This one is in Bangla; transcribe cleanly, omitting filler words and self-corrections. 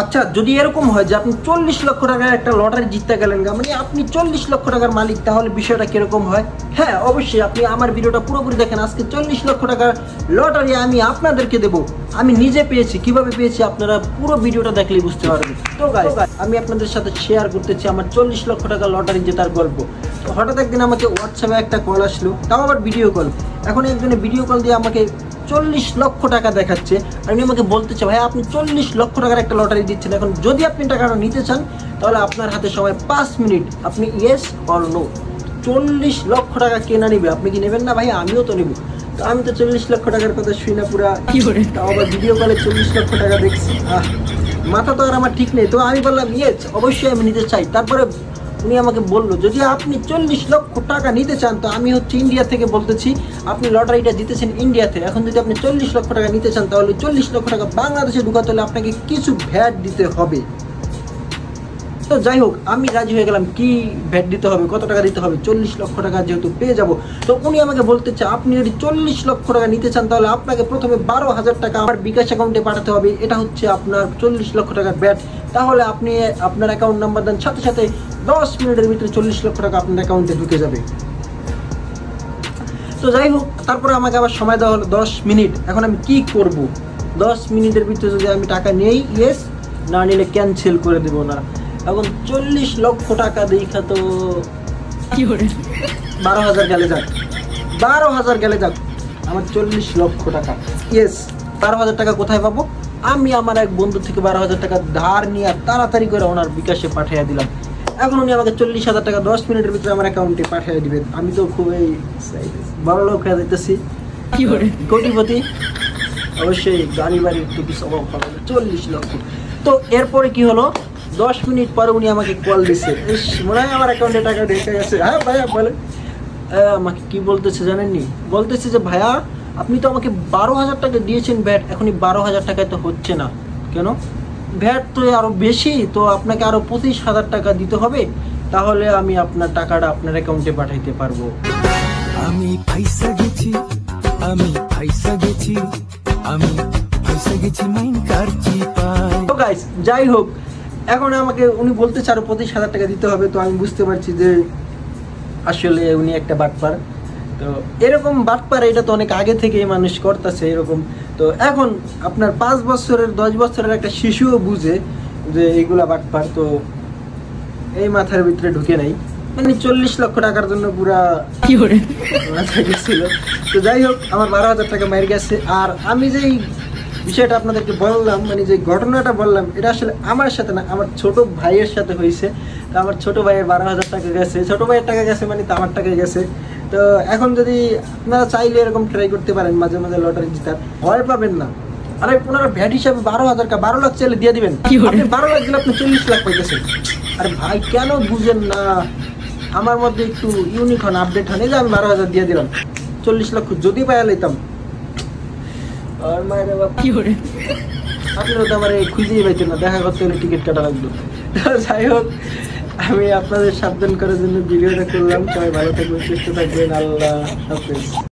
আচ্ছা, যদি এরকম হয় যে আপনি 40 লক্ষ টাকার একটা লটারি জিততে গেলেন, মানে আপনি 40 লক্ষ টাকার মালিক, তাহলে বিষয়টা কিরকম হয়? হ্যাঁ, অবশ্যই আপনি আমার ভিডিওটা পুরোপুরি দেখেন। আজকে 40 লক্ষ টাকার লটারি আমি আপনাদেরকে দেবো। আমি নিজে পেয়েছি, কিভাবে পেয়েছি আপনারা পুরো ভিডিওটা দেখলেই বুঝতে পারবেন। তো গাইস, আমি আপনাদের সাথে শেয়ার করতেছি আমার 40 লক্ষ টাকার লটারি জেতার গল্প। তো হঠাৎ একদিন আমাকে হোয়াটসঅ্যাপে একটা কল আসলো, তাও আবার ভিডিও কল। এখন একজনে ভিডিও কল দিয়ে আমাকে 40 লক্ষ টাকা দেখাচ্ছে। আর উনি আমাকে বলতেছে, ভাই আপনি 40 লক্ষ টাকার একটা লটারি দিচ্ছেন, এখন যদি আপনি টাকাটা নিতে চান তাহলে আপনার হাতে সময় 5 মিনিট, আপনি ইয়েস অর নো। 40 লক্ষ টাকা কেনা নিবে, আপনি কি নেবেন না? ভাই আমিও তো নেব। তো আমি তো 40 লক্ষ টাকার কথা শুই না পুরা, তাও আবার ভিডিও কলে 40 লক্ষ টাকা দেখছি। মাথা তো আর আমার ঠিক নেই। তো আমি বললাম ইয়েস, অবশ্যই আমি নিতে চাই। তারপরে উনি আমাকে বললো, যদি আপনি 40 লক্ষ টাকা নিতে চান, তো আমি হচ্ছে ইন্ডিয়া থেকে বলতেছি, আপনি লটারিটা জিতেছেন ইন্ডিয়াতে। এখন যদি আপনি 40 লক্ষ টাকা নিতে চান, তাহলে 40 লক্ষ টাকা বাংলাদেশে ঢুকাতে হলে আপনাকে কিছু ভ্যাট দিতে হবে। তো যাই হোক, আমি রাজি হয়ে গেলাম। কি ভ্যাট দিতে হবে, কত টাকা দিতে হবে? 40 লক্ষ টাকা যেহেতু পেয়ে যাব। তো উনি আমাকে বলতে চায়, আপনি যদি 40 লক্ষ টাকা নিতে চান, তাহলে আপনাকে প্রথমে 12,000 টাকা আমার বিকাশ অ্যাকাউন্টে পাঠাতে হবে। এটা হচ্ছে আপনার 40 লক্ষ টাকার ব্যাট। তাহলে আপনি আপনার অ্যাকাউন্ট নাম্বার দেন, সাথে সাথে 10 মিনিটের ভিতরে 40 লক্ষ টাকা আপনার অ্যাকাউন্টে ঢুকে যাবে। তো যাই হোক, তারপরে আমাকে আবার সময় দেওয়া হলো 10 মিনিট। এখন আমি কি করব? 10 মিনিটের ভিতরে যদি আমি টাকা নেই, ইয়েস, না নিলে ক্যান্সেল করে দেবো না। এখন 40 লক্ষ টাকা দেখা তো 12,000 গেলে যাক, 12,000 গেলে যাক, আমার 40 লক্ষ টাকা। ইয়েস, 12,000 টাকা কোথায় পাবো? আমি আমার এক বন্ধু থেকে 12,000 টাকা ধার নিয়ে তাড়াতাড়ি করে ওনার বিকাশে পাঠিয়ে দিলাম। এখন উনি আমাকে 40,000 টাকা 10 মিনিটের ভিতরে আমার অ্যাকাউন্টে পাঠিয়ে দিবেন। আমি তো খুবই বড় লোক হয়ে যেতেছি, কোটিপতি। অবশ্যই গাড়ি বাড়ি একটু কিছু অভাব হবে। 40 লক্ষ। তো এরপরে কি হলো? 10 মিনিট পরে উনি আমাকে কল দিচ্ছে, মনে হয় আমার অ্যাকাউন্টে টাকা ঢুকে গেছে। হ্যাঁ ভাইয়া বলে, আমাকে কি বলতেছে জানেননি? বলতেছে যে ভাইয়া, আপনি তো আমাকে 12,000 টাকা দিয়েছেন ভ্যাট, এখনই 12,000 টাকায় তো হচ্ছে না। কেন? ভ্যাট তো আরো বেশি, তো আপনাকে আরো 25,000 টাকা দিতে হবে, তাহলে আমি আপনার টাকাটা আপনার অ্যাকাউন্টে পাঠাইতে পারবো। আমি পয়সা গেছি, আমি পয়সা গেছি, আমি পয়সা গেছি মাইন কারচি পাই। তো গাইস, যাই হোক, এখন আমাকে উনি বলতেছে আরো 25,000 টাকা দিতে হবে। তো আমি বুঝতে পারছি যে আসলে উনি একটা বাটপার। তো এরকম বাটপার, এটা তো অনেক আগে থেকেই মানুষ করতেছে এরকম। তো এখন আপনার 5 বছরের 10 বছরের একটা শিশুও বুঝে যে এইগুলা বাটপার। তো এই মাথার ভিতরে ঢুকে নাই, মানে 40 লক্ষ টাকার জন্য পুরা মাথা গেছিল। তো যাই হোক, আমার 12,000 টাকা মার গেছে। আর আমি যেই বিষয়টা আপনাদেরকে বললাম, মানে যে ঘটনাটা বললাম, এটা আসলে আমার সাথে না, আমার ছোট ভাইয়ের সাথে হয়েছে। তো আমার ছোট ভাইয়ের 12,000 টাকা গেছে, ছোট ভাইয়ের টাকা গেছে মানে তো আমার টাকা গেছে। তো এখন যদি আপনারা চাইলে এরকম ট্রাই করতে পারেন, মাঝে মাঝে লটারি জিতার, ভয় পাবেন না। আরে ওনারা ভ্যাট হিসাবে 12,000 টাকা, 12 লাখ চাইলে দিয়ে দিবেন। আপনি 12 লাখ দিলে আপনি 40 লাখ পাইতেছেন। আরে ভাই, কেন বুঝেন না? আমার মধ্যে একটু ইউনিক হন, আপডেট হন। এই যে আমি 12,000 দিয়ে দিলাম, 40 লক্ষ যদি পাইয়া লইতাম, আর মায়ের বাবা কি করে, আপনারা তো আমার খুঁজেই পাইতেন না, দেখা করতে হলে টিকিট কাটা লাগলো। যাই হোক, আমি আপনাদের সাবধান করার জন্য ভিডিওটা করলাম। সবাই ভালো থাকবেন, সুস্থ থাকবেন, আল্লাহ হাফেজ।